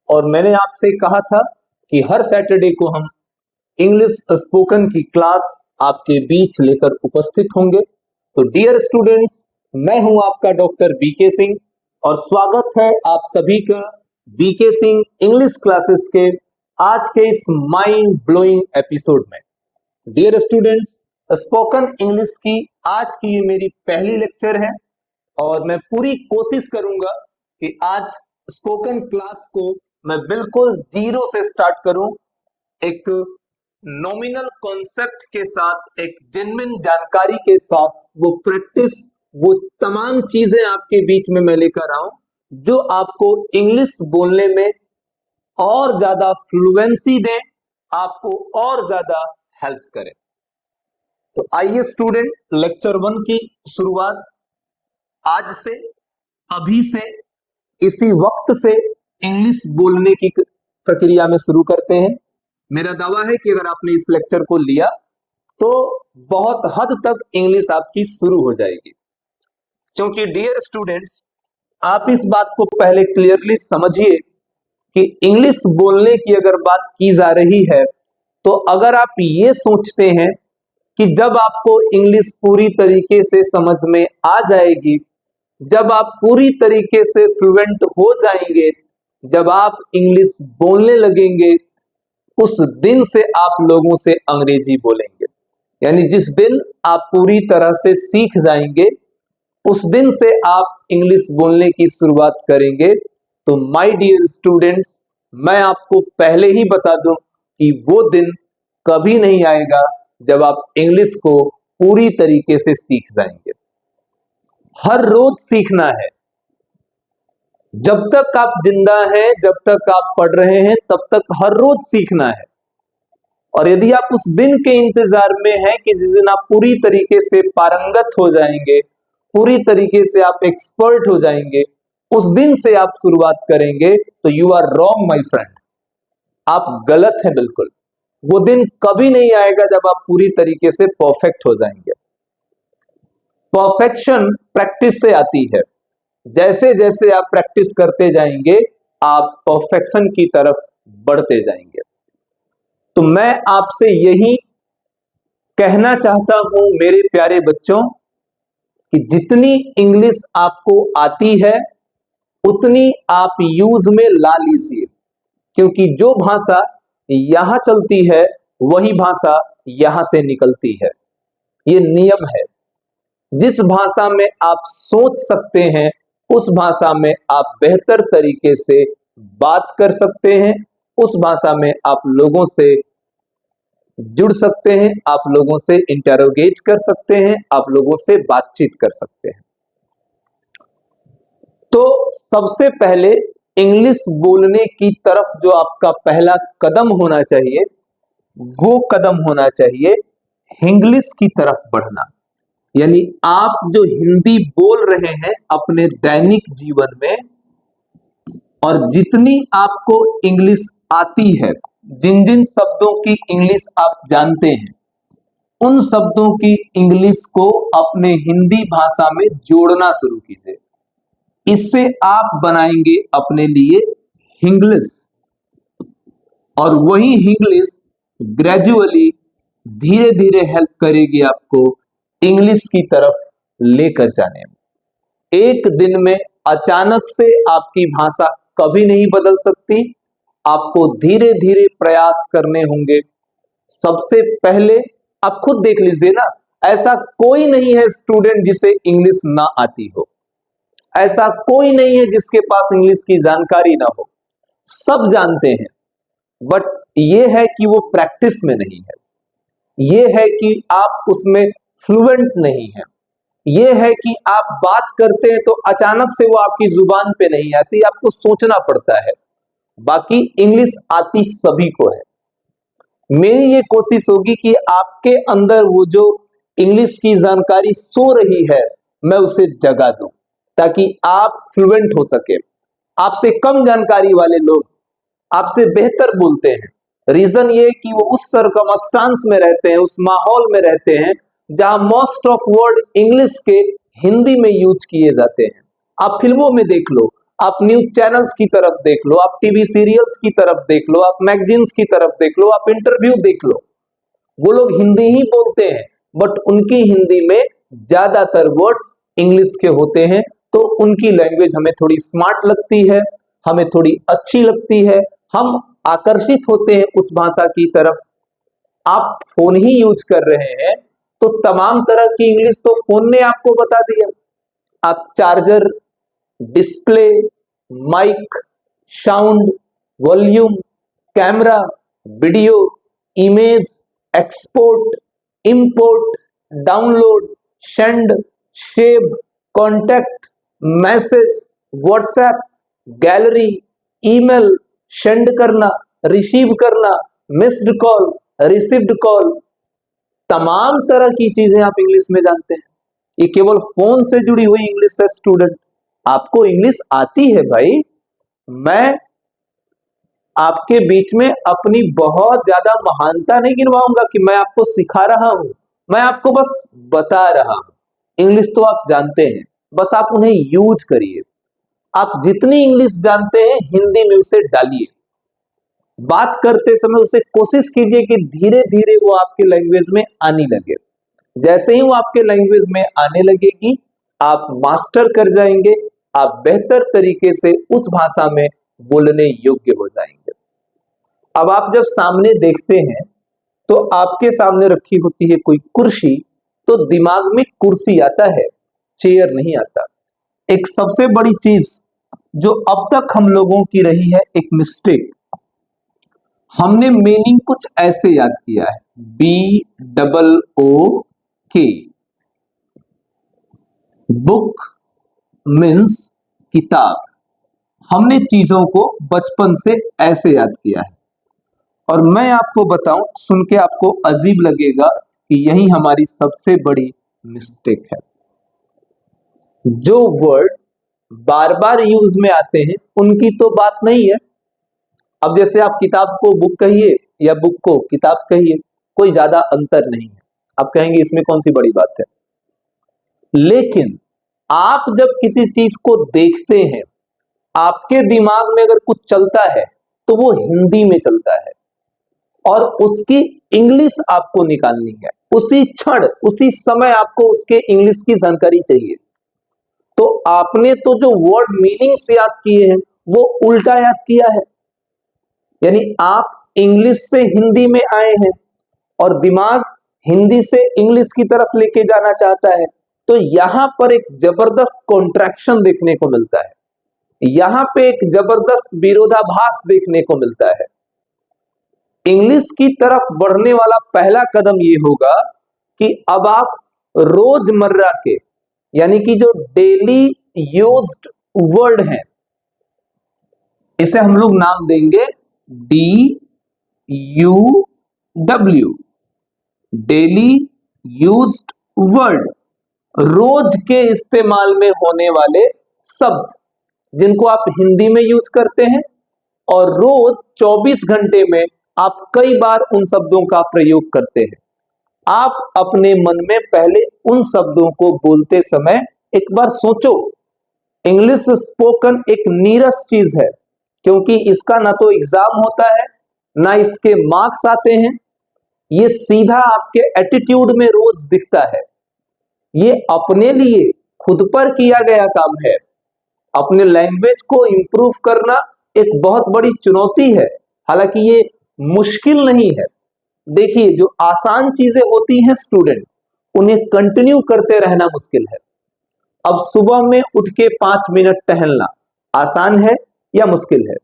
और मैंने आपसे कहा था कि हर सैटरडे को हम इंग्लिश स्पोकन की क्लास आपके बीच लेकर उपस्थित होंगे। तो डियर स्टूडेंट्स, मैं हूं आपका डॉक्टर बीके सिंह और स्वागत है आप सभी का बीके सिंह इंग्लिश क्लासेस के आज के इस माइंड ब्लोइंग एपिसोड में। डियर स्टूडेंट्स, स्पोकन इंग्लिश की आज की ये मेरी पहली लेक्चर है और मैं पूरी कोशिश करूंगा कि आज स्पोकन क्लास को मैं बिल्कुल जीरो से स्टार्ट करूं, एक नॉमिनल कॉन्सेप्ट के साथ, एक जेन्युइन जानकारी के साथ, वो प्रैक्टिस, वो तमाम चीजें आपके बीच में मैं लेकर आऊं जो आपको इंग्लिश बोलने में और ज्यादा फ्लुएंसी दें, आपको और ज्यादा हेल्प करें। तो आइए स्टूडेंट, लेक्चर 1 की शुरुआत आज से, अभी से, इसी वक्त से इंग्लिश बोलने की प्रक्रिया में शुरू करते हैं। मेरा दावा है कि अगर आपने इस लेक्चर को लिया तो बहुत हद तक इंग्लिश आपकी शुरू हो जाएगी। क्योंकि डियर स्टूडेंट्स, आप इस बात को पहले क्लियरली समझिए कि इंग्लिश बोलने की अगर बात की जा रही है तो अगर आप ये सोचते हैं कि जब आपको इंग्लिश पूरी तरीके से समझ में आ जाएगी, जब आप पूरी तरीके से फ्लुएंट हो जाएंगे, जब आप इंग्लिश बोलने लगेंगे, उस दिन से आप लोगों से अंग्रेजी बोलेंगे। यानी जिस दिन आप पूरी तरह से सीख जाएंगे, उस दिन से आप इंग्लिश बोलने की शुरुआत करेंगे। तो माय डियर स्टूडेंट्स, मैं आपको पहले ही बता दूं कि वो दिन कभी नहीं आएगा जब आप इंग्लिश को पूरी तरीके से सीख जाएंगे। हर रोज सीखना है। जब तक आप जिंदा हैं, जब तक आप पढ़ रहे हैं, तब तक हर रोज सीखना है। और यदि आप उस दिन के इंतजार में हैं कि जिस दिन आप पूरी तरीके से पारंगत हो जाएंगे, पूरी तरीके से आप एक्सपर्ट हो जाएंगे, उस दिन से आप शुरुआत करेंगे, तो you are wrong my friend. आप गलत हैं बिल्कुल। वो दिन कभी नहीं आएगा जब आप पूरी तरीके से परफेक्ट हो जाएंगे। परफेक्शन प्रैक्टिस से आती है। जैसे जैसे आप प्रैक्टिस करते जाएंगे, आप परफेक्शन की तरफ बढ़ते जाएंगे। तो मैं आपसे यही कहना चाहता हूं मेरे प्यारे बच्चों कि जितनी इंग्लिश आपको आती है उतनी आप यूज में ला लीजिए, क्योंकि जो भाषा यहां चलती है वही भाषा यहां से निकलती है। ये नियम है। जिस भाषा में आप सोच सकते हैं उस भाषा में आप बेहतर तरीके से बात कर सकते हैं, उस भाषा में आप लोगों से जुड़ सकते हैं, आप लोगों से इंटरोगेट कर सकते हैं, आप लोगों से बातचीत कर सकते हैं। तो सबसे पहले इंग्लिश बोलने की तरफ जो आपका पहला कदम होना चाहिए, वो कदम होना चाहिए इंग्लिश की तरफ बढ़ना। यानी आप जो हिंदी बोल रहे हैं अपने दैनिक जीवन में, और जितनी आपको इंग्लिश आती है, जिन जिन शब्दों की इंग्लिश आप जानते हैं, उन शब्दों की इंग्लिश को अपने हिंदी भाषा में जोड़ना शुरू कीजिए। इससे आप बनाएंगे अपने लिए हिंग्लिश, और वही हिंग्लिश ग्रेजुअली, धीरे धीरे हेल्प करेगी आपको इंग्लिश की तरफ लेकर जाने में। एक दिन में अचानक से आपकी भाषा कभी नहीं बदल सकती। आपको धीरे धीरे प्रयास करने होंगे। सबसे पहले आप खुद देख लीजिए ना, ऐसा कोई नहीं है स्टूडेंट जिसे इंग्लिश ना आती हो। ऐसा कोई नहीं है जिसके पास इंग्लिश की जानकारी ना हो। सब जानते हैं, बट ये है कि वो प्रैक्टिस में नहीं है। ये है कि आप उसमें फ्लुएंट नहीं है। ये है कि आप बात करते हैं तो अचानक से वो आपकी जुबान पे नहीं आती, आपको सोचना पड़ता है। बाकी इंग्लिश आती सभी को है। मेरी ये कोशिश होगी कि आपके अंदर वो जो इंग्लिश की जानकारी सो रही है, मैं उसे जगा दूं, ताकि आप फ्लुएंट हो सके। आपसे कम जानकारी वाले लोग आपसे बेहतर बोलते हैं। रीजन ये कि वो उस सर्कमस्टांस में रहते हैं, उस माहौल में रहते हैं जहां मोस्ट ऑफ वर्ड इंग्लिश के हिंदी में यूज किए जाते हैं। आप फिल्मों में देख लो, आप न्यूज चैनल्स की तरफ देख लो, आप टीवी सीरियल्स की तरफ देख लो, आप मैगजीन्स की तरफ देख लो, आप इंटरव्यू देख लो, वो लोग हिंदी ही बोलते हैं, बट उनकी हिंदी में ज्यादातर वर्ड्स इंग्लिश के होते हैं, तो उनकी लैंग्वेज हमें थोड़ी स्मार्ट लगती है, हमें थोड़ी अच्छी लगती है, हम आकर्षित होते हैं उस भाषा की तरफ। आप फोन ही यूज कर रहे हैं तो तमाम तरह की इंग्लिश तो फोन ने आपको बता दिया। आप charger, display, mic, sound, volume, camera, video, image, export, import, download, send, save, contact, message, WhatsApp, gallery, email, send करना, रिसीव करना, मिस्ड कॉल, रिसीव्ड कॉल, तमाम तरह की चीजें आप इंग्लिश में जानते हैं। ये केवल फोन से जुड़ी हुई इंग्लिश है स्टूडेंट। आपको इंग्लिश आती है भाई। मैं आपके बीच में अपनी बहुत ज्यादा महानता नहीं गिनवाऊंगा कि मैं आपको सिखा रहा हूं, मैं आपको बस बता रहा हूं। इंग्लिश तो आप जानते हैं, बस आप उन्हें यूज करिए। आप जितनी इंग्लिश जानते हैं हिंदी में उसे डालिए। बात करते समय उसे कोशिश कीजिए कि धीरे धीरे वो आपके लैंग्वेज में आने लगे। जैसे ही वो आपके लैंग्वेज में आने लगेगी, आप मास्टर कर जाएंगे, आप बेहतर तरीके से उस भाषा में बोलने योग्य हो जाएंगे। अब आप जब सामने देखते हैं तो आपके सामने रखी होती है कोई कुर्सी, तो दिमाग में कुर्सी आता है, चेयर नहीं आता। एक सबसे बड़ी चीज जो अब तक हम लोगों की रही है, एक मिस्टेक, हमने मीनिंग कुछ ऐसे याद किया है, BOOK, बुक मीन्स किताब। हमने चीजों को बचपन से ऐसे याद किया है, और मैं आपको बताऊं, सुन के आपको अजीब लगेगा कि यही हमारी सबसे बड़ी मिस्टेक है। जो वर्ड बार बार यूज में आते हैं उनकी तो बात नहीं है। अब जैसे आप किताब को बुक कहिए या बुक को किताब कहिए, कोई ज्यादा अंतर नहीं है। आप कहेंगे इसमें कौन सी बड़ी बात है, लेकिन आप जब किसी चीज को देखते हैं, आपके दिमाग में अगर कुछ चलता है तो वो हिंदी में चलता है, और उसकी इंग्लिश आपको निकालनी है। उसी क्षण, उसी समय आपको उसके इंग्लिश की जानकारी चाहिए। तो आपने तो जो वर्ड मीनिंग्स याद किए हैं वो उल्टा याद किया है। यानी आप इंग्लिश से हिंदी में आए हैं और दिमाग हिंदी से इंग्लिश की तरफ लेके जाना चाहता है। तो यहां पर एक जबरदस्त कॉन्ट्रैक्शन देखने को मिलता है, यहां पे एक जबरदस्त विरोधाभास देखने को मिलता है। इंग्लिश की तरफ बढ़ने वाला पहला कदम ये होगा कि अब आप रोजमर्रा के, यानी कि जो डेली यूज्ड वर्ड हैं, इसे हम लोग नाम देंगे DUW, डेली यूज्ड वर्ड। रोज के इस्तेमाल में होने वाले शब्द जिनको आप हिंदी में यूज करते हैं, और रोज 24 घंटे में आप कई बार उन शब्दों का प्रयोग करते हैं। आप अपने मन में पहले उन शब्दों को बोलते समय एक बार सोचो। इंग्लिश स्पोकन एक नीरस चीज है, क्योंकि इसका ना तो एग्जाम होता है, ना इसके मार्क्स आते हैं। ये सीधा आपके एटीट्यूड में रोज दिखता है। ये अपने लिए खुद पर किया गया काम है। अपने लैंग्वेज को इंप्रूव करना एक बहुत बड़ी चुनौती है, हालांकि ये मुश्किल नहीं है। देखिए, जो आसान चीजें होती हैं स्टूडेंट, उन्हें कंटिन्यू करते रहना मुश्किल है। अब सुबह में उठ के 5 मिनट टहलना आसान है या मुश्किल है?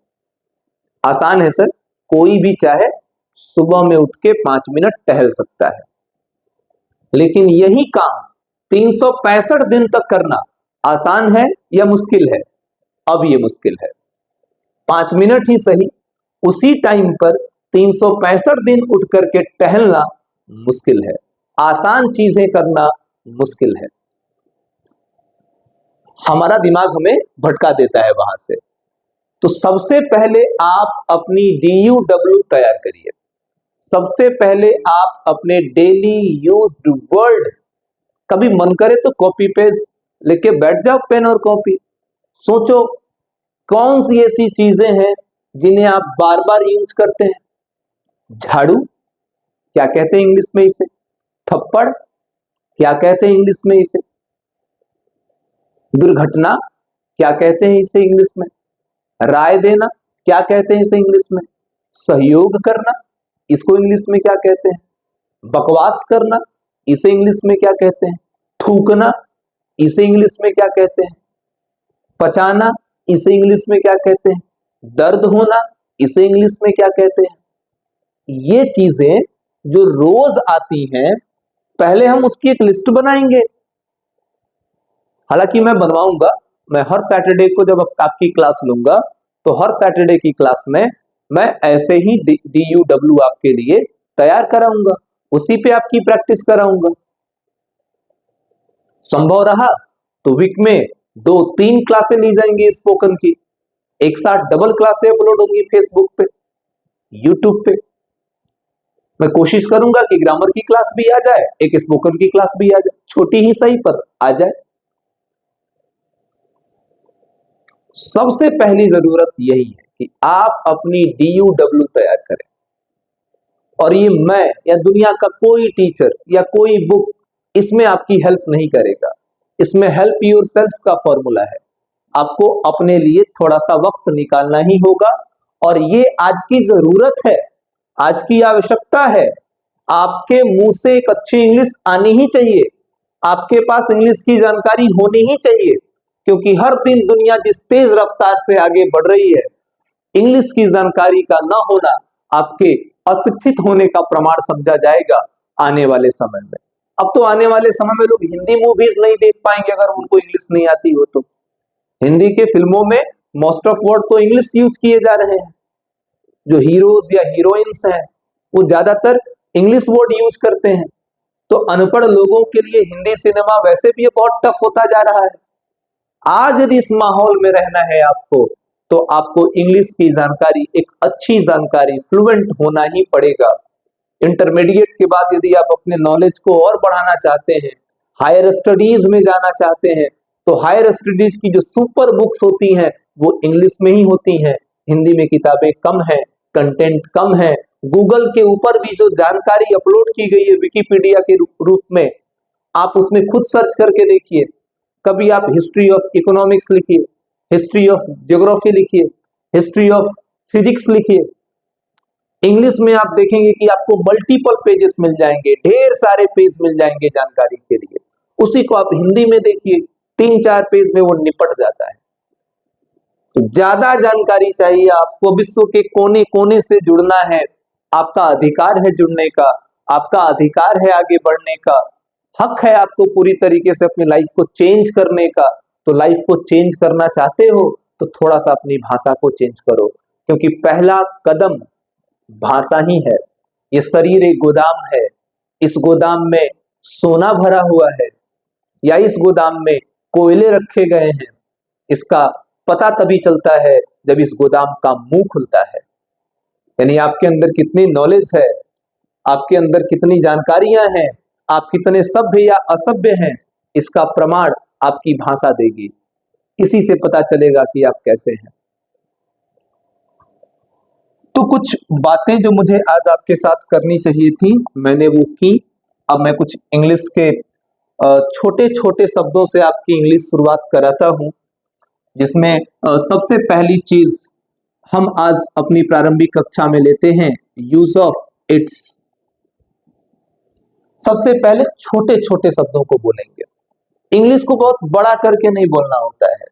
आसान है सर, कोई भी चाहे सुबह में उठ के 5 मिनट टहल सकता है। लेकिन यही काम 365 दिन तक करना आसान है या मुश्किल है? अब ये मुश्किल है। 5 मिनट ही सही, उसी टाइम पर 365 दिन उठ करके टहलना मुश्किल है। आसान चीजें करना मुश्किल है। हमारा दिमाग हमें भटका देता है वहां से। तो सबसे पहले आप अपनी DUW तैयार करिए। सबसे पहले आप अपने डेली यूज्ड वर्ड, कभी मन करे तो कॉपी पेज लेके बैठ जाओ, पेन और कॉपी। सोचो कौन सी ऐसी चीजें हैं जिन्हें आप बार बार यूज करते हैं? झाड़ू, क्या कहते हैं इंग्लिश में इसे? थप्पड़, क्या कहते हैं इंग्लिश में इसे? दुर्घटना, क्या कहते हैं इसे इंग्लिश में? राय देना, क्या कहते हैं इसे इंग्लिश में? सहयोग करना, इसको इंग्लिश में क्या कहते हैं? बकवास करना, इसे इंग्लिश में क्या कहते हैं? थूकना, इसे इंग्लिश में क्या कहते हैं? पचाना, इसे इंग्लिश में क्या कहते हैं? दर्द होना, इसे इंग्लिश में क्या कहते हैं? ये चीजें जो रोज आती हैं, पहले हम उसकी एक लिस्ट बनाएंगे। हालांकि मैं बनवाऊंगा, मैं हर सैटरडे को जब आपकी क्लास लूंगा तो हर सैटरडे की क्लास में मैं ऐसे ही DUW आपके लिए तैयार कराऊंगा, उसी पे आपकी प्रैक्टिस कराऊंगा। संभव रहा तो वीक में 2-3 क्लासें ली जाएंगी स्पोकन की, एक साथ डबल क्लासें अपलोड होंगी फेसबुक पे, यूट्यूब पे। मैं कोशिश करूंगा कि ग्रामर की क्लास भी आ जाए, एक स्पोकन की क्लास भी आ जाए, छोटी ही सही पर आ जाए। सबसे पहली जरूरत यही है कि आप अपनी DUW तैयार करें, और ये मैं या दुनिया का कोई टीचर या कोई बुक इसमें आपकी हेल्प नहीं करेगा। इसमें हेल्प योरसेल्फ का फॉर्मूला है। आपको अपने लिए थोड़ा सा वक्त निकालना ही होगा, और ये आज की जरूरत है, आज की आवश्यकता है। आपके मुंह से एक अच्छी इंग्लिश आनी ही चाहिए, आपके पास इंग्लिश की जानकारी होनी ही चाहिए, क्योंकि हर दिन दुनिया जिस तेज रफ्तार से आगे बढ़ रही है, इंग्लिश की जानकारी का ना होना आपके अशिक्षित होने का प्रमाण समझा जाएगा आने वाले समय में। अब तो आने वाले समय में लोग हिंदी मूवीज नहीं देख पाएंगे अगर उनको इंग्लिश नहीं आती हो तो। हिंदी के फिल्मों में मोस्ट ऑफ वर्ड तो इंग्लिश यूज किए जा रहे हैं, जो हीरोज या हीरोइंस हैं वो ज्यादातर इंग्लिश वर्ड यूज करते हैं। तो अनपढ़ लोगों के लिए हिंदी सिनेमा वैसे भी बहुत टफ होता जा रहा है। आज यदि इस माहौल में रहना है आपको, तो आपको इंग्लिश की जानकारी, एक अच्छी जानकारी, फ्लुएंट होना ही पड़ेगा। इंटरमीडिएट के बाद यदि आप अपने नॉलेज को और बढ़ाना चाहते हैं, हायर स्टडीज में जाना चाहते हैं, तो हायर स्टडीज की जो सुपर बुक्स होती हैं वो इंग्लिश में ही होती हैं। हिंदी में किताबें कम है, कंटेंट कम है। गूगल के ऊपर भी जो जानकारी अपलोड की गई है विकिपीडिया के रूप में, आप उसमें खुद सर्च करके देखिए। कभी आप हिस्ट्री ऑफ इकोनॉमिक्स लिखिए, हिस्ट्री ऑफ ज्योग्राफी लिखिए, हिस्ट्री ऑफ फिजिक्स लिखिए, इंग्लिश में आप देखेंगे कि आपको मल्टीपल पेजेस मिल जाएंगे, ढेर सारे पेज मिल जाएंगे जानकारी के लिए। उसी को आप हिंदी में देखिए, 3-4 पेज में वो निपट जाता है। तो ज्यादा जानकारी चाहिए आपको, विश्व के कोने कोने से जुड़ना है, आपका अधिकार है जुड़ने का, आपका अधिकार है आगे बढ़ने का, हक है आपको पूरी तरीके से अपनी लाइफ को चेंज करने का। तो लाइफ को चेंज करना चाहते हो तो थोड़ा सा अपनी भाषा को चेंज करो, क्योंकि पहला कदम भाषा ही है। ये शरीर एक गोदाम है, इस गोदाम में सोना भरा हुआ है या इस गोदाम में कोयले रखे गए हैं, इसका पता तभी चलता है जब इस गोदाम का मुंह खुलता है। यानी आपके अंदर कितनी नॉलेज है, आपके अंदर कितनी जानकारियां हैं, आप कितने सभ्य या असभ्य हैं, इसका प्रमाण आपकी भाषा देगी। इसी से पता चलेगा कि आप कैसे हैं। तो कुछ बातें जो मुझे आज आपके साथ करनी चाहिए थी, मैंने वो की। अब मैं कुछ इंग्लिश के छोटे छोटे शब्दों से आपकी इंग्लिश शुरुआत कराता हूं, जिसमें सबसे पहली चीज हम आज अपनी प्रारंभिक कक्षा में लेते हैं, यूज ऑफ इट्स। सबसे पहले छोटे छोटे शब्दों को बोलेंगे। इंग्लिश को बहुत बड़ा करके नहीं बोलना होता है,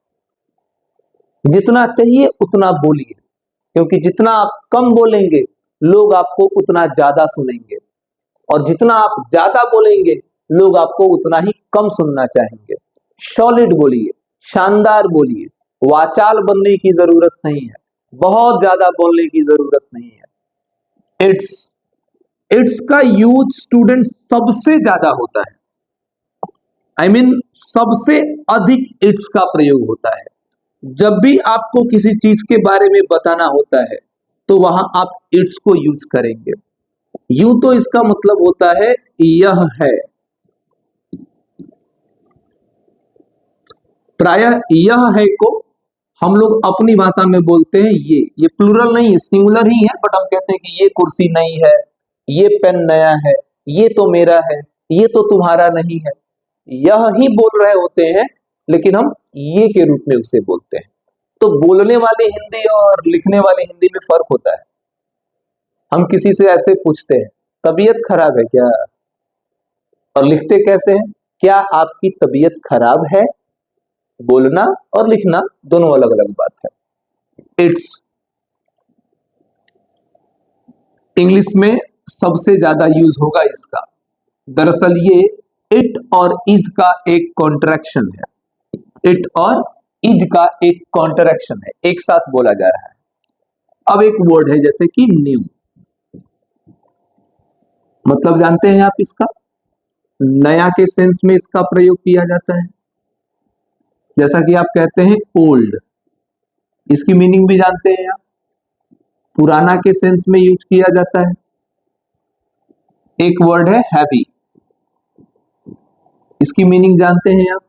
जितना चाहिए उतना बोलिए, क्योंकि जितना आप कम बोलेंगे लोग आपको उतना ज्यादा सुनेंगे, और जितना आप ज्यादा बोलेंगे लोग आपको उतना ही कम सुनना चाहेंगे। सॉलिड बोलिए, शानदार बोलिए, वाचाल बनने की जरूरत नहीं है, बहुत ज्यादा बोलने की जरूरत नहीं है। इट्स का यूज स्टूडेंट सबसे ज्यादा होता है, I mean, सबसे अधिक इट्स का प्रयोग होता है। जब भी आपको किसी चीज के बारे में बताना होता है तो वहां आप इट्स को यूज करेंगे। यू तो इसका मतलब होता है यह है, प्रायः यह है को हम लोग अपनी भाषा में बोलते हैं ये प्लूरल नहीं है, सिंगुलर ही है, बट हम कहते हैं कि ये कुर्सी नई है, ये पेन नया है, ये तो मेरा है, ये तो तुम्हारा नहीं है। यह ही बोल रहे होते हैं, लेकिन हम ये के रूप में उसे बोलते हैं। तो बोलने वाली हिंदी और लिखने वाली हिंदी में फर्क होता है। हम किसी से ऐसे पूछते हैं, तबीयत खराब है क्या, और लिखते कैसे हैं, क्या आपकी तबीयत खराब है। बोलना और लिखना दोनों अलग अलग बात है। इट्स इंग्लिश में सबसे ज्यादा यूज होगा इसका। दरअसल ये इट और इज का एक कॉन्ट्रैक्शन है। इट और इज का एक कॉन्ट्रैक्शन है, एक साथ बोला जा रहा है। अब एक वर्ड है जैसे कि न्यू, मतलब जानते हैं आप इसका, नया के सेंस में इसका प्रयोग किया जाता है। जैसा कि आप कहते हैं ओल्ड, इसकी मीनिंग भी जानते हैं आप, पुराना के सेंस में यूज किया जाता है। एक वर्ड है हैवी, इसकी मीनिंग जानते हैं आप,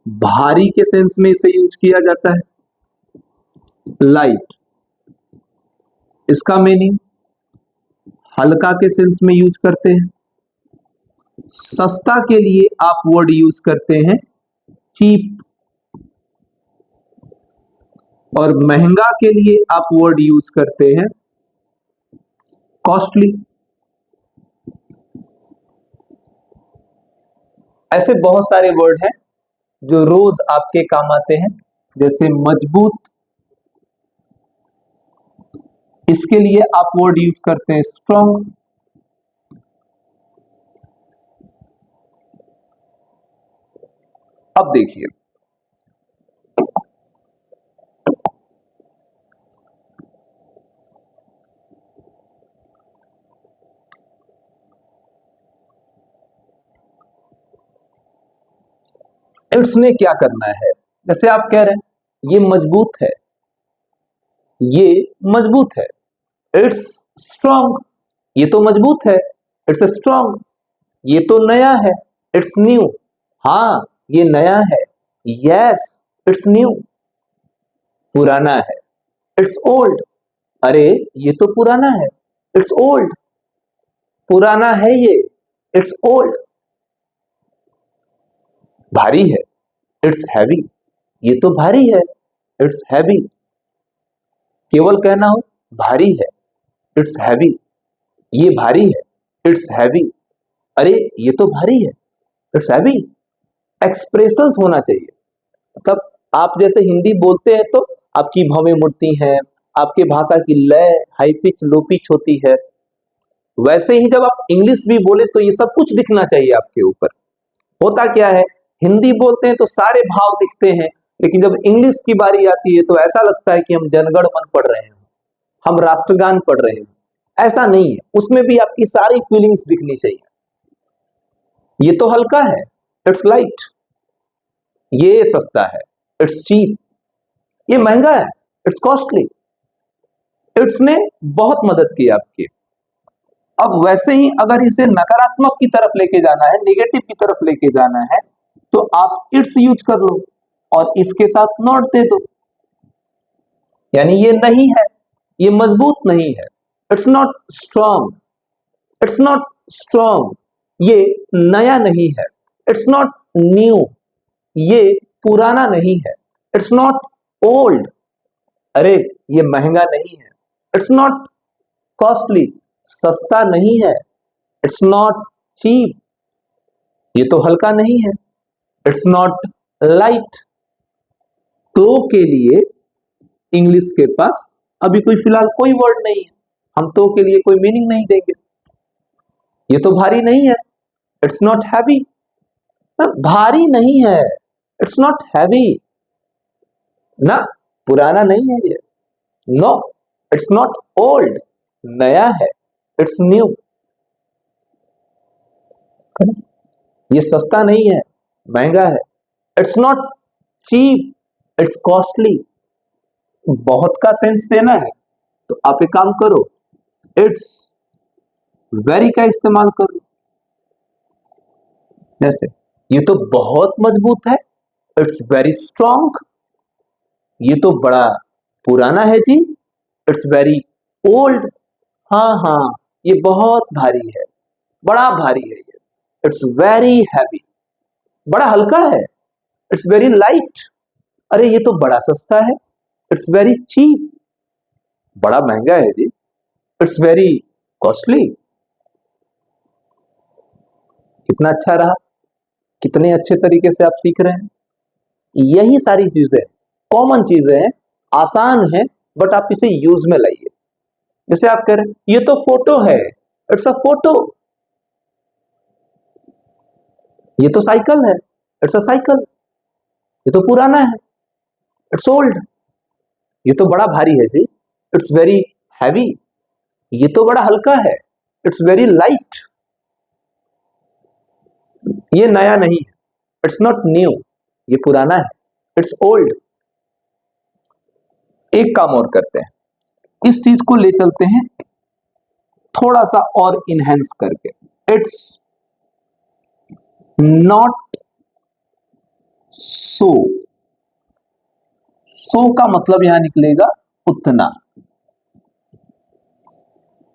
भारी के सेंस में इसे यूज किया जाता है। लाइट, इसका मीनिंग हल्का के सेंस में यूज करते हैं। सस्ता के लिए आप वर्ड यूज करते हैं चीप, और महंगा के लिए आप वर्ड यूज करते हैं कॉस्टली। ऐसे बहुत सारे वर्ड हैं जो रोज आपके काम आते हैं, जैसे मजबूत, इसके लिए आप वर्ड यूज करते हैं स्ट्रॉन्ग। अब देखिए, इट्स ने क्या करना है। जैसे आप कह रहे हैं ये मजबूत है, ये मजबूत है। इट्स स्ट्रॉन्ग, ये तो मजबूत है, इट्स स्ट्रॉन्ग। ये तो नया है, इट्स न्यू, हाँ ये नया है, यस इट्स न्यू। पुराना है, इट्स ओल्ड, अरे ये तो पुराना है, इट्स ओल्ड। पुराना है ये, इट्स ओल्ड। भारी है, इट्स हैवी, ये तो भारी है, इट्स हैवी। केवल कहना हो भारी है, इट्स हैवी, ये भारी है, इट्स हैवी, अरे ये तो भारी है, इट्स हैवी। एक्सप्रेशंस होना चाहिए, मतलब आप जैसे हिंदी बोलते हैं तो आपकी भवें मुड़ती हैं, आपके भाषा की लय हाई पिच लो पिच होती है। वैसे ही जब आप इंग्लिश भी बोले तो ये सब कुछ दिखना चाहिए आपके ऊपर। होता क्या है, हिंदी बोलते हैं तो सारे भाव दिखते हैं, लेकिन जब इंग्लिश की बारी आती है तो ऐसा लगता है कि हम जनगण मन पढ़ रहे हैं, हम राष्ट्रगान पढ़ रहे हैं। ऐसा नहीं है, उसमें भी आपकी सारी फीलिंग्स दिखनी चाहिए। ये तो हल्का है, इट्स लाइट। ये सस्ता है, इट्स चीप। ये महंगा है, इट्स कॉस्टली। इट्स ने बहुत मदद की आपकी। अब वैसे ही अगर इसे नकारात्मक की तरफ लेके जाना है, नेगेटिव की तरफ लेके जाना है, तो आप इट्स यूज कर लो और इसके साथ नॉट दे दो। यानी ये नहीं है, ये मजबूत नहीं है, it's not strong, it's not strong. ये नया नहीं है, इट्स नॉट न्यू, ये पुराना नहीं है, इट्स नॉट ओल्ड, अरे ये महंगा नहीं है, इट्स नॉट कॉस्टली, सस्ता नहीं है, इट्स नॉट चीप, ये तो हल्का नहीं है, इट्स नॉट लाइट। तो के लिए इंग्लिश के पास अभी कोई फिलहाल कोई वर्ड नहीं है, हम तो के लिए कोई मीनिंग नहीं देंगे। ये तो भारी नहीं है, इट्स नॉट हैवी, भारी नहीं है, इट्स नॉट हैवी ना, पुराना नहीं है ये, नो इट्स नॉट ओल्ड, नया है, इट्स न्यू। ये सस्ता नहीं है, महंगा है, it's not cheap, it's costly. बहुत का सेंस देना है तो आप एक काम करो, इट्स वेरी का इस्तेमाल करो। जैसे ये तो बहुत मजबूत है, इट्स वेरी स्ट्रॉन्ग। ये तो बड़ा पुराना है जी। It's very old. हाँ हाँ, ये बहुत भारी है, बड़ा भारी है ये। It's very heavy. बड़ा हल्का है। It's very light. अरे ये तो बड़ा सस्ता है। It's very cheap. बड़ा महंगा है जी। It's very costly. कितना अच्छा रहा, कितने अच्छे तरीके से आप सीख रहे हैं। यही सारी चीजें कॉमन चीजें हैं, आसान है, बट आप इसे यूज में लाइए। जैसे आप कह रहे हैं ये तो फोटो है, इट्स अ फोटो। ये तो साइकिल है, इट्स अ साइकिल। ये तो पुराना है, इट्स ओल्ड। ये तो बड़ा भारी है जी। It's very heavy. ये तो बड़ा हल्का है, इट्स वेरी लाइट। ये नया नहीं है, इट्स नॉट न्यू। ये पुराना है, इट्स ओल्ड। एक काम और करते हैं, इस चीज को ले चलते हैं थोड़ा सा और इनहेंस करके। इट्स नॉट सो। सो का मतलब यहां निकलेगा उतना।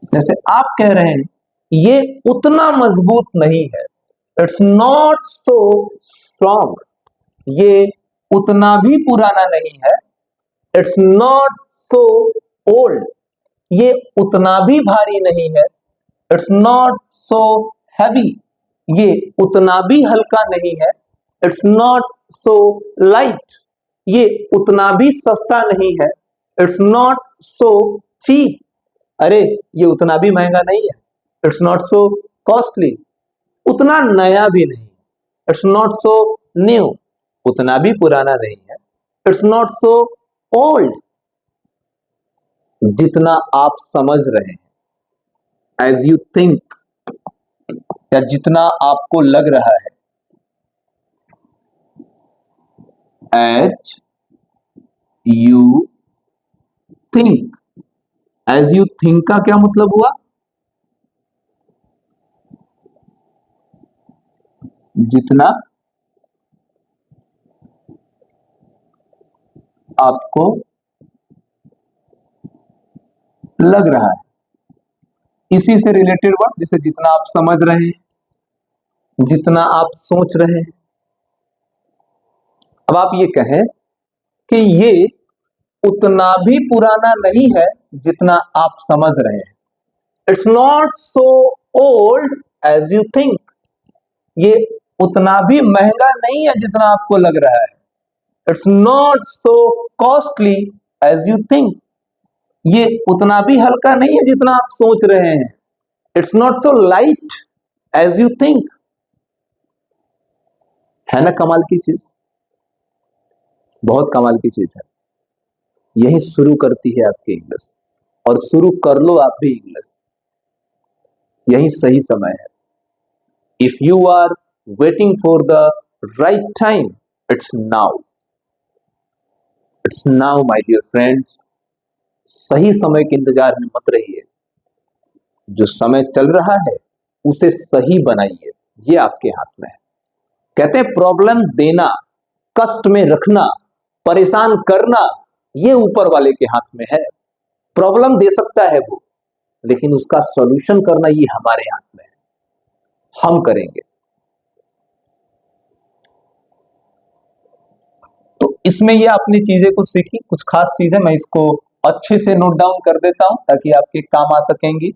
जैसे आप कह रहे हैं ये उतना मजबूत नहीं है, इट्स नॉट सो स्ट्रॉन्ग। ये उतना भी पुराना नहीं है, इट्स नॉट सो ओल्ड। ये उतना भी भारी नहीं है, इट्स नॉट सो हैवी। ये उतना भी हल्का नहीं है, इट्स नॉट सो लाइट। ये उतना भी सस्ता नहीं है, इट्स नॉट सो चीप। अरे ये उतना भी महंगा नहीं है, इट्स नॉट सो कॉस्टली। उतना नया भी नहीं, इट्स नॉट सो न्यू। उतना भी पुराना नहीं है, इट्स नॉट सो ओल्ड। जितना आप समझ रहे हैं, एज यू थिंक, या जितना आपको लग रहा है, as you think. As you think का क्या मतलब हुआ? जितना आपको लग रहा है। इसी से रिलेटेड वर्ड, जैसे जितना आप समझ रहे हैं, जितना आप सोच रहे हैं। अब आप ये कहें कि ये उतना भी पुराना नहीं है जितना आप समझ रहे हैं। It's not so old age you think. ये उतना भी महंगा नहीं है जितना आपको लग रहा है। It's not so costly as you think. ये उतना भी हल्का नहीं है जितना आप सोच रहे हैं। It's not so light as you think. है ना कमाल की चीज? बहुत कमाल की चीज है। यही शुरू करती है आपकी इंग्लिश। और शुरू कर लो आप भी इंग्लिश, यही सही समय है। If you are waiting for the right time, it's now. It's now my dear friends. सही समय के इंतजार में मत रहिए। जो समय चल रहा है उसे सही बनाइए, ये आपके हाथ में है। कहते हैं प्रॉब्लम देना, कष्ट में रखना, परेशान करना, ये ऊपर वाले के हाथ में है। प्रॉब्लम दे सकता है वो, लेकिन उसका सॉल्यूशन करना ये हमारे हाथ में है, हम करेंगे। तो इसमें ये अपनी चीजें कुछ सीखी, कुछ खास चीजें, मैं इसको अच्छे से नोट डाउन कर देता हूं ताकि आपके काम आ सकेंगी।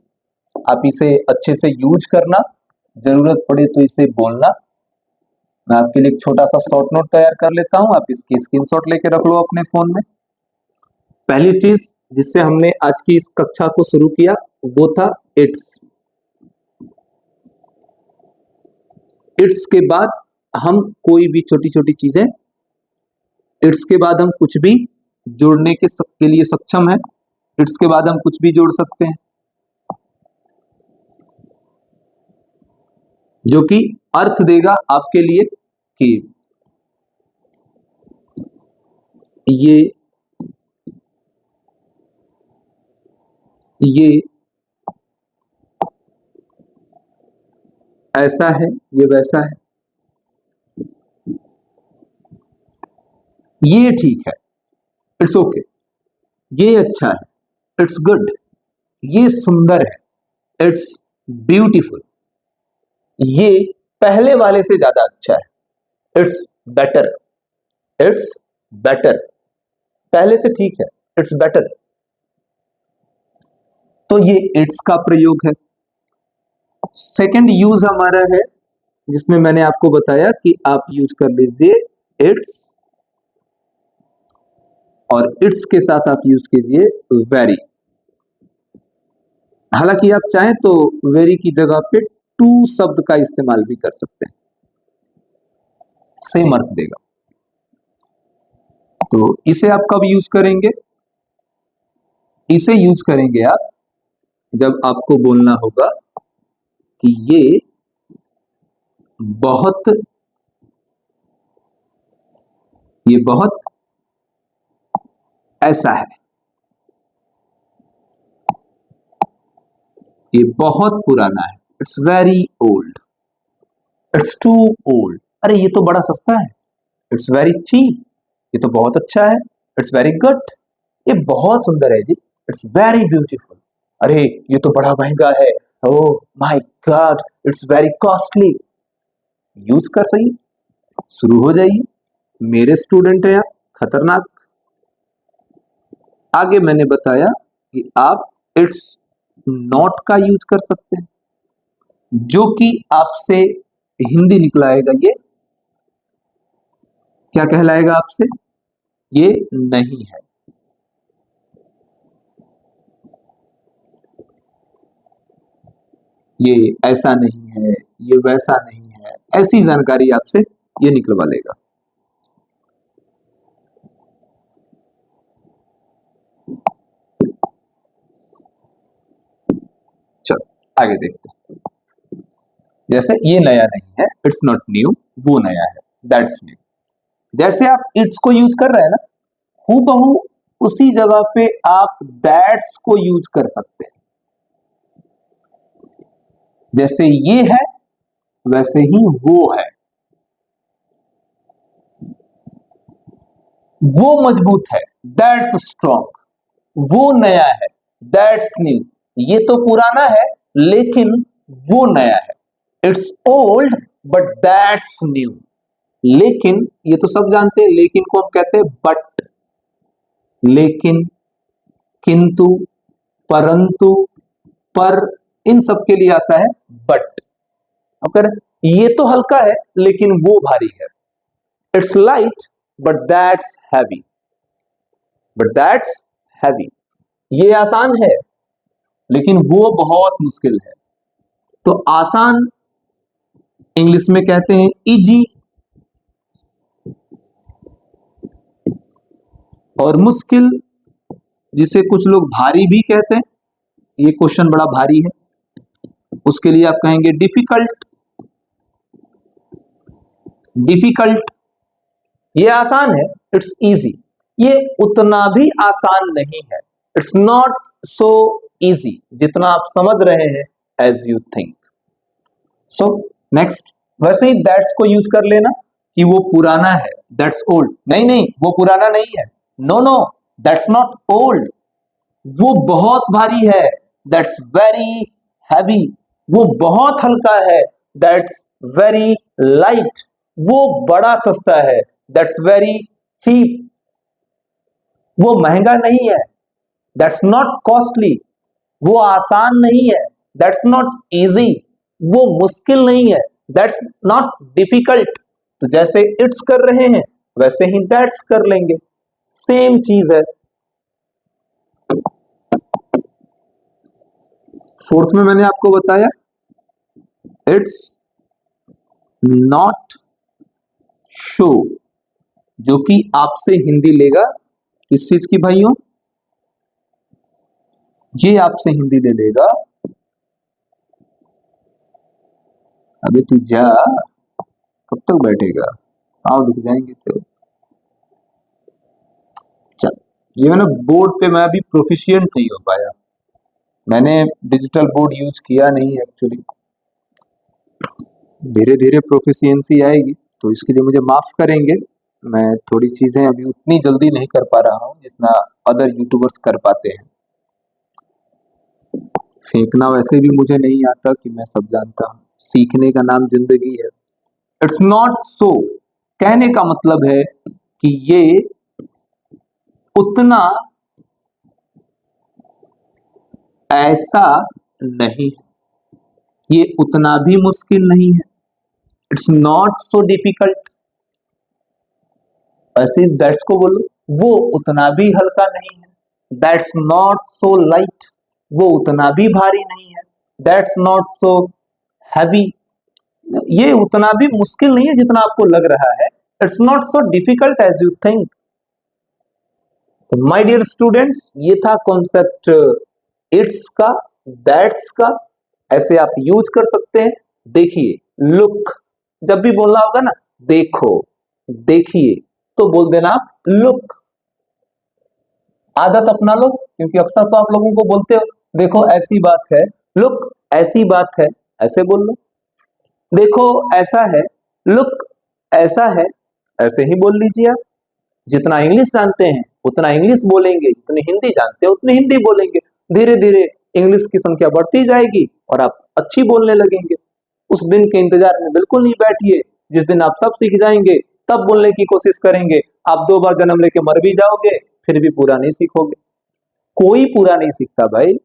आप इसे अच्छे से यूज करना, जरूरत पड़े तो इसे बोलना। मैं आपके लिए एक छोटा सा शॉर्ट नोट तैयार कर लेता हूं, आप इसकी स्क्रीनशॉट लेके रख लो अपने फोन में। पहली चीज जिससे हमने आज की इस कक्षा को शुरू किया वो था इट्स। इट्स के बाद हम कोई भी छोटी छोटी चीजें, इट्स के बाद हम कुछ भी जोड़ने के लिए सक्षम है। इट्स के बाद हम कुछ भी जोड़ सकते हैं जो कि अर्थ देगा आपके लिए कि ये ऐसा है, ये वैसा है, ये ठीक है। इट्स ओके, ये अच्छा है, इट्स गुड, ये सुंदर है, इट्स ब्यूटीफुल, ये पहले वाले से ज्यादा अच्छा है, इट्स बेटर, इट्स बेटर, पहले से ठीक है, इट्स बेटर। तो ये इट्स का प्रयोग है। सेकंड यूज हमारा है जिसमें मैंने आपको बताया कि आप यूज कर लीजिए इट्स, और इट्स के साथ आप यूज कीजिए वेरी। हालांकि आप चाहें तो वेरी की जगह पे टू शब्द का इस्तेमाल भी कर सकते हैं, सेम अर्थ देगा। तो इसे आप कब यूज करेंगे? इसे यूज करेंगे आप जब आपको बोलना होगा कि ये बहुत ऐसा है, ये बहुत पुराना है, it's very old, it's too old, अरे ये तो बड़ा सस्ता है, इट्स वेरी चीप, ये तो बहुत अच्छा है, इट्स वेरी गुड, ये बहुत सुंदर है जी, इट्स वेरी ब्यूटीफुल, अरे ये तो बड़ा महंगा है, oh my God it's very costly. Use कर सही, शुरू हो जाइए। मेरे स्टूडेंट हैं आप, खतरनाक। आगे मैंने बताया कि आप इट्स नॉट का यूज कर सकते हैं, जो कि आपसे हिंदी निकलाएगा, ये क्या कहलाएगा आपसे? ये नहीं है, ये ऐसा नहीं है, ये वैसा नहीं है, ऐसी जानकारी आपसे ये निकलवा लेगा। चलो आगे देखते हैं। जैसे ये नया नहीं है, इट्स नॉट न्यू, वो नया है, दैट्स न्यू। जैसे आप इट्स को यूज कर रहे हैं ना, हूबहू उसी जगह पे आप दैट्स को यूज कर सकते हैं। जैसे ये है वैसे ही वो है, वो मजबूत है, दैट्स स्ट्रॉन्ग, वो नया है, दैट्स न्यू, ये तो पुराना है लेकिन वो नया है, it's old but that's new. लेकिन ये तो सब जानते हैं, लेकिन को हम कहते हैं बट, लेकिन, किंतु, परंतु, पर, इन सब के लिए आता है बट। अगर ये तो हल्का है लेकिन वो भारी है, its light but that's heavy, but that's heavy, ये आसान है लेकिन वो बहुत मुश्किल है। तो आसान इंग्लिश में कहते हैं इजी, और मुश्किल जिसे कुछ लोग भारी भी कहते हैं, ये क्वेश्चन बड़ा भारी है, उसके लिए आप कहेंगे डिफिकल्ट, डिफिकल्ट। ये आसान है, इट्स इजी, ये उतना भी आसान नहीं है, इट्स नॉट सो इजी जितना आप समझ रहे हैं as you think. So next, वैसे ही दैट्स को यूज कर लेना कि वो पुराना है, दैट्स ओल्ड, नहीं नहीं वो पुराना नहीं है, no no that's not old, वो बहुत भारी है, दैट्स वेरी हैवी, वो बहुत हल्का है, दैट्स वेरी लाइट, वो बड़ा सस्ता है, दैट्स वेरी चीप, वो महंगा नहीं है, दैट्स नॉट कॉस्टली, वो आसान नहीं है, दैट्स नॉट इजी, वो मुश्किल नहीं है, दैट्स नॉट डिफिकल्ट। तो जैसे इट्स कर रहे हैं वैसे ही दैट्स कर लेंगे, सेम चीज है। फोर्थ में मैंने आपको बताया इट्स नॉट शो, जो कि आपसे हिंदी लेगा किस चीज की भाइयों? ये आपसे हिंदी ले लेगा, अबे तू जा, कब तक बैठेगा, आओ दिख जाएंगे तेरे। चल, ये मैंने बोर्ड पे मैं अभी प्रोफिशिएंट नहीं हो पाया, मैंने डिजिटल बोर्ड यूज किया नहीं एक्चुअली, धीरे धीरे प्रोफिशिएंसी आएगी तो इसके लिए मुझे माफ करेंगे। मैं थोड़ी चीजें अभी उतनी जल्दी नहीं कर पा रहा हूँ जितना अदर यूट्यूबर्स कर पाते हैं। फेंकना वैसे भी मुझे नहीं आता कि मैं सब जानता हूँ, सीखने का नाम जिंदगी है। इट्स नॉट सो, कहने का मतलब है कि ये उतना ऐसा नहीं है, ये उतना भी मुश्किल नहीं है। इट्स नॉट सो डिफिकल्ट, ऐसे दैट्स को बोलो। वो उतना भी हल्का नहीं है, दैट्स नॉट सो लाइट। वो उतना भी भारी नहीं है, दैट्स नॉट सो हैवी। ये उतना भी मुश्किल नहीं है जितना आपको लग रहा है। It's not so difficult as you think. तो माय डियर स्टूडेंट्स, ये था कॉन्सेप्ट इट्स का, दैट्स का। ऐसे आप यूज कर सकते हैं। देखिए, लुक, जब भी बोलना होगा ना, देखो, देखिए, तो बोल देना आप लुक। आदत अपना लो, क्योंकि अक्सर तो आप लोगों को बोलते हो देखो ऐसी बात है, लुक ऐसी बात है, ऐसे बोल लो। देखो ऐसा है, लुक ऐसा है, ऐसे ही बोल लीजिए आप। जितना इंग्लिश जानते हैं उतना इंग्लिश बोलेंगे, जितनी हिंदी जानते हैं उतनी हिंदी बोलेंगे। धीरे धीरे इंग्लिश की संख्या बढ़ती जाएगी और आप अच्छी बोलने लगेंगे। उस दिन के इंतजार में बिल्कुल नहीं बैठिए जिस दिन आप सब सीख जाएंगे, तब बोलने की कोशिश करेंगे। आप 2 बार जन्म लेके मर भी जाओगे फिर भी पूरा नहीं सीखोगे। कोई पूरा नहीं सीखता भाई,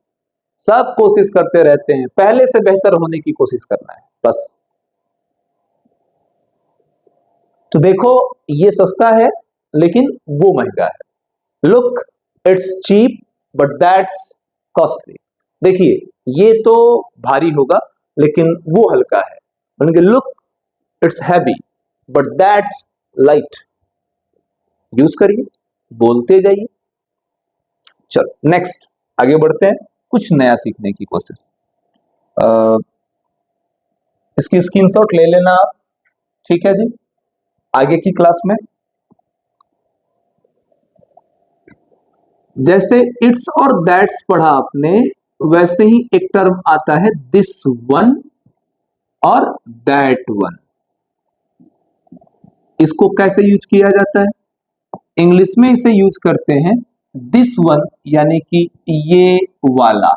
सब कोशिश करते रहते हैं, पहले से बेहतर होने की कोशिश करना है बस। तो देखो, ये सस्ता है लेकिन वो महंगा है। Look, it's cheap but that's costly. देखिए, ये तो भारी होगा लेकिन वो हल्का है। Look, it's heavy but that's light. Use करिए, बोलते जाइए। चलो नेक्स्ट, आगे बढ़ते हैं, कुछ नया सीखने की कोशिश। इसकी स्क्रीनशॉट ले लेना आप, ठीक है जी। आगे की क्लास में जैसे इट्स और दैट्स पढ़ा आपने, वैसे ही एक टर्म आता है दिस वन और दैट वन। इसको कैसे यूज किया जाता है? इंग्लिश में इसे यूज करते हैं दिस वन, यानी कि ये वाला,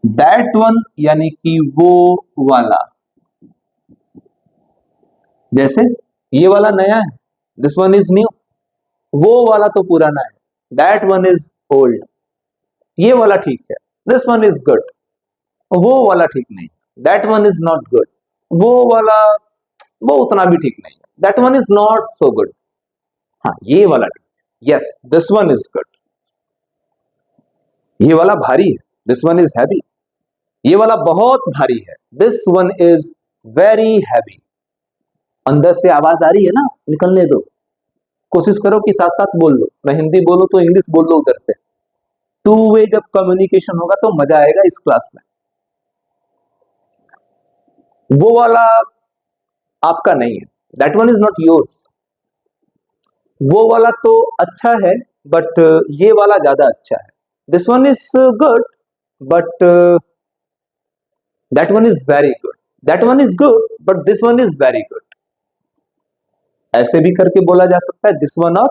दैट वन यानी कि वो वाला। जैसे ये वाला नया है, दिस वन इज न्यू। वो वाला तो पुराना है, दैट वन इज ओल्ड। ये वाला ठीक है, दिस वन इज गुड। वो वाला ठीक नहीं, that one is not good. वो वाला, वो उतना भी ठीक नहीं है, that one is not so good. हाँ, ये वाला ठीक, yes, this one is good. ये वाला भारी है, दिस वन इज हैवी। ये वाला बहुत भारी है, this one is very heavy. अंदर से आवाज आ रही है ना, निकलने दो। कोशिश करो कि साथ साथ बोल लो, मैं हिंदी बोलूं तो इंग्लिश बोल लो उधर से। टू वे जब कम्युनिकेशन होगा तो मजा आएगा इस क्लास में। वो वाला आपका नहीं है, that one is not yours. वो वाला तो अच्छा है बट ये वाला ज्यादा अच्छा है। This one is good but that one is very good. That one is good but this one is very good. ऐसे भी करके बोला जा सकता है, दिस वन और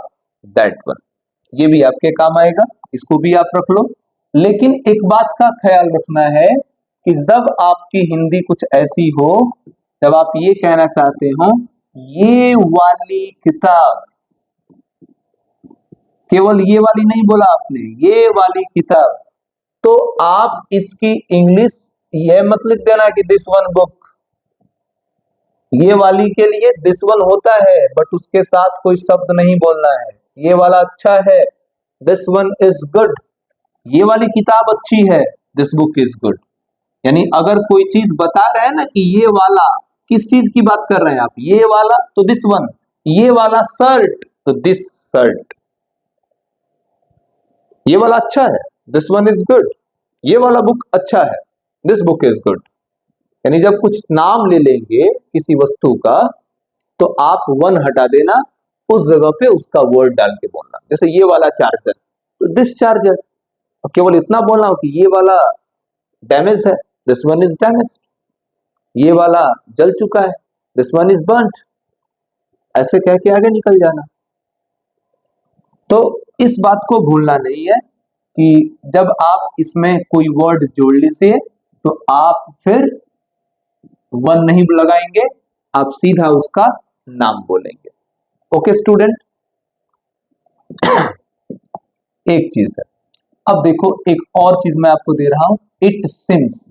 दैट वन। ये भी आपके काम आएगा, इसको भी आप रख लो। लेकिन एक बात का ख्याल रखना है कि जब आपकी हिंदी कुछ ऐसी हो, जब आप ये कहना चाहते हो ये वाली किताब, केवल ये वाली नहीं बोला आपने, ये वाली किताब, तो आप इसकी इंग्लिश ये मत लिख देना कि दिस वन बुक। ये वाली के लिए दिस वन होता है बट उसके साथ कोई शब्द नहीं बोलना है। ये वाला अच्छा है, दिस वन इज गुड। ये वाली किताब अच्छी है, दिस बुक इज गुड। यानी अगर कोई चीज बता रहे हैं ना कि ये वाला, किस चीज की बात कर रहे हैं आप? ये वाला तो दिस वन, ये वाला शर्ट तो दिस शर्ट। ये वाला अच्छा है, दिस वन इज गुड। ये वाला बुक अच्छा है, दिस बुक इज गुड। यानी जब कुछ नाम ले लेंगे किसी वस्तु का तो आप वन हटा देना, उस जगह पे उसका वर्ड डाल के बोलना। जैसे ये वाला चार्जर तो दिस चार्जर, और केवल इतना बोलना हो कि ये वाला डैमेज है, दिस वन इज डैमेज। ये वाला जल चुका है, दिस वन इज बर्न्ट। ऐसे कह के आगे निकल जाना। तो इस बात को भूलना नहीं है कि जब आप इसमें कोई वर्ड जोड़ लीजिए तो आप फिर वन नहीं लगाएंगे, आप सीधा उसका नाम बोलेंगे। ओके स्टूडेंट, एक चीज है। अब देखो एक और चीज मैं आपको दे रहा हूं, इट सिम्स।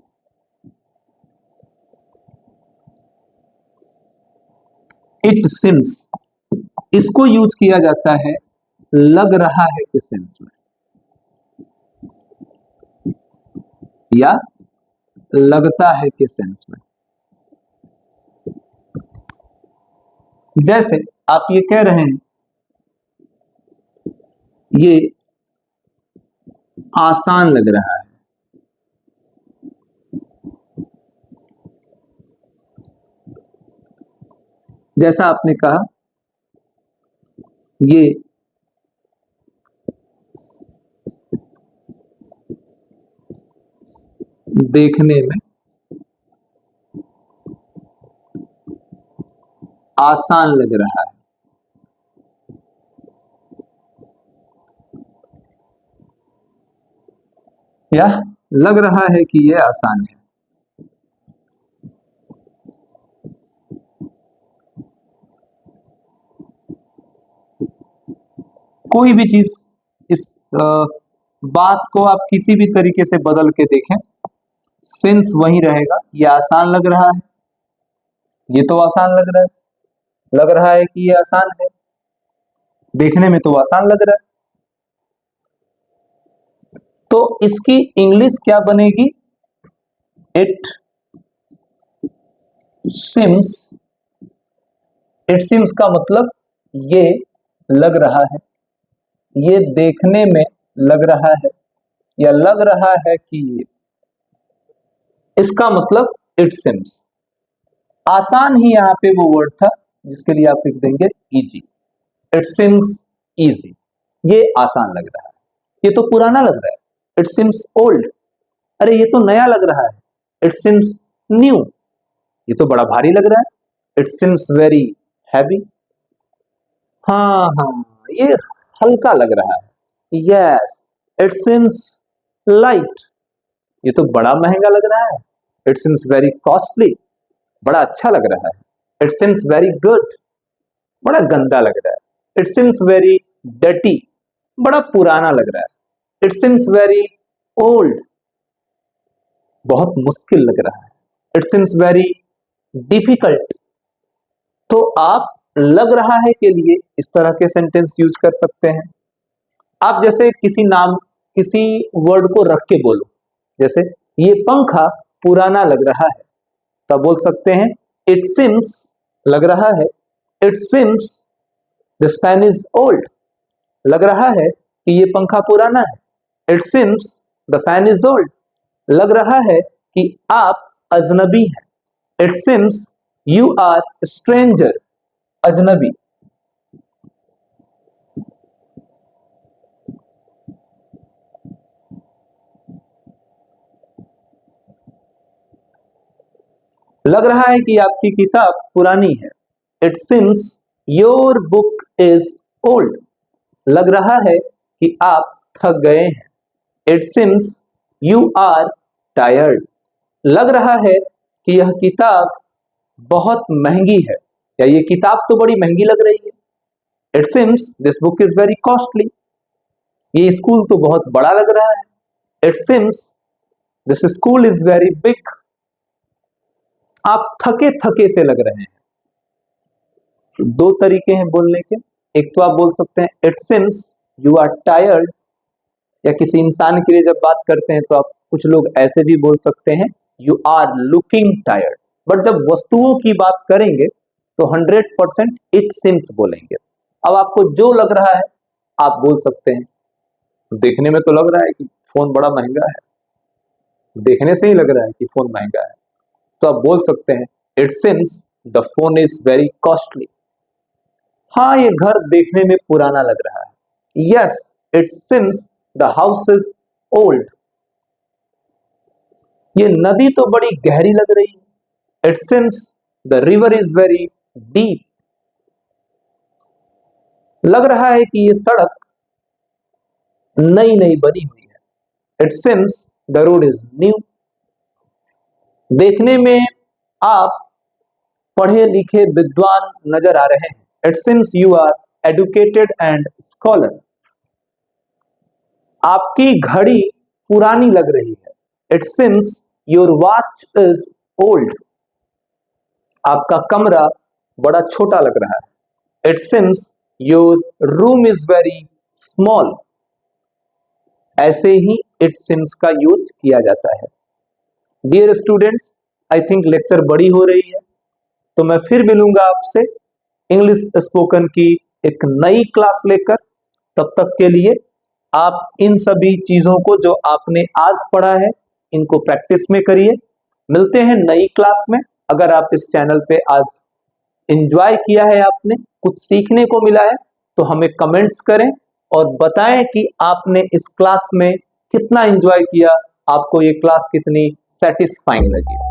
इट सिम्स इसको यूज किया जाता है लग रहा है के सेंस में, या लगता है के सेंस में। जैसे आप ये कह रहे हैं ये आसान लग रहा है, जैसा आपने कहा ये देखने में आसान लग रहा है। या लग रहा है कि यह आसान है। कोई भी चीज, इस बात को आप किसी भी तरीके से बदल के देखें, सेंस वही रहेगा। ये आसान लग रहा है, ये तो आसान लग रहा है कि ये आसान है, देखने में तो आसान लग रहा है। तो इसकी इंग्लिश क्या बनेगी? It seems. इट सिम्स का मतलब ये लग रहा है, ये देखने में लग रहा है, या लग रहा है कि ये, इसका मतलब इट सिम्स। आसान ही यहां पे वो वर्ड था जिसके लिए आप लिख देंगे इजी। इट सिम्स इजी, ये आसान लग रहा है। ये तो पुराना लग रहा है, इट सिम्स ओल्ड। अरे ये तो नया लग रहा है, इट सिम्स न्यू। ये तो बड़ा भारी लग रहा है, इट सिम्स वेरी हैवी। हाँ हाँ, ये हल्का लग रहा है, यस इट सिम्स लाइट। ये तो बड़ा महंगा लग रहा है, इट सिम्स वेरी कॉस्टली। बड़ा अच्छा लग रहा है, इट सिम्स वेरी गुड। बड़ा गंदा लग रहा है, इट सिम्स वेरी डर्टी। बड़ा पुराना लग रहा है, इट सिम्स वेरी ओल्ड। बहुत मुश्किल लग रहा है, इट सिम्स वेरी डिफिकल्ट। तो आप लग रहा है के लिए इस तरह के सेंटेंस यूज कर सकते हैं। आप जैसे किसी नाम, किसी वर्ड को रख के बोलो, जैसे ये पंखा पुराना लग रहा है, तब बोल सकते हैं इट सिम्स, लग रहा है, it seems this fan is old. लग रहा है कि ये पंखा पुराना है, it seems the fan is old. लग रहा है कि आप अजनबी हैं, it seems you are stranger, अजनबी। लग रहा है कि आपकी किताब पुरानी है, it seems your book is old. लग रहा है कि आप थक गए हैं, it seems you are tired. लग रहा है कि यह किताब बहुत महंगी है, या ये किताब तो बड़ी महंगी लग रही है, it seems this book is very costly. ये स्कूल तो बहुत बड़ा लग रहा है, it seems this school is very big. आप थके थके से लग रहे हैं। दो तरीके हैं बोलने के, एक तो आप बोल सकते हैं it seems you are tired, या किसी इंसान के लिए जब बात करते हैं तो आप, कुछ लोग ऐसे भी बोल सकते हैं you are looking tired. But जब वस्तुओं की बात करेंगे तो 100% इट सिम्स बोलेंगे। अब आपको जो लग रहा है आप बोल सकते हैं। देखने में तो लग रहा है कि फोन बड़ा महंगा है, देखने से ही लग रहा है कि फोन महंगा है, तो आप बोल सकते हैं it seems the phone is very costly. हाँ, ये घर देखने में पुराना लग रहा है, yes it seems the house is old. ये नदी तो बड़ी गहरी लग रही है, it seems the river is very deep. लग रहा है कि ये सड़क नई नई बनी हुई है। It seems the road is new. देखने में आप पढ़े लिखे विद्वान नजर आ रहे हैं। It seems you are educated and scholar. आपकी घड़ी पुरानी लग रही है। It seems your watch is old. आपका कमरा बड़ा छोटा लग रहा है। It seems your room is very small. ऐसे ही इट सिम्स का यूज किया जाता है। Dear students, I think lecture बड़ी हो रही है, तो मैं फिर मिलूंगा आपसे इंग्लिश स्पोकन की एक नई क्लास लेकर। तब तक के लिए आप इन सभी चीजों को जो आपने आज पढ़ा है इनको प्रैक्टिस में करिए। मिलते हैं नई क्लास में। अगर आप इस चैनल पे आज एंजॉय किया है, आपने कुछ सीखने को मिला है, तो हमें कमेंट्स करें और बताएं कि आपने इस क्लास में कितना एंजॉय किया, आपको ये क्लास कितनी सेटिस्फाइंग लगी।